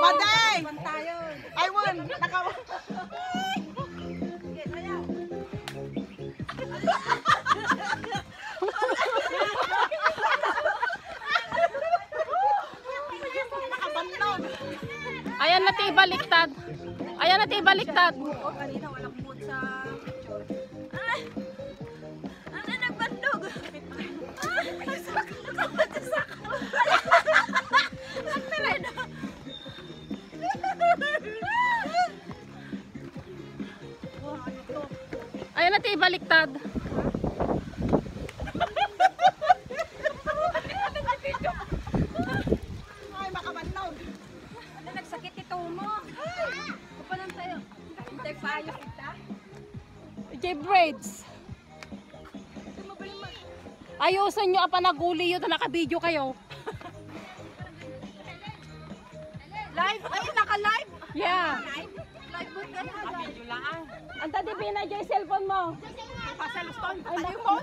Maday! I won! Naka... Ayan na tayo baliktad. Ayan na tayo baliktad. Kanina walang mood sa picture. Ano nagbandog? Ayan na tayo baliktad. Ay, makabandog. Ano nagsakit ito mo? Kapalan tayo. Hintay payo kita. J-braids. Ayusin nyo apa naguli yun na naka-video kayo. Live? Ay, naka-live? Yeah. Live mo ka na. Video lang. Anta di pinadyo yung cellphone mo. Pasaluston. Ay, Ano naku. mo?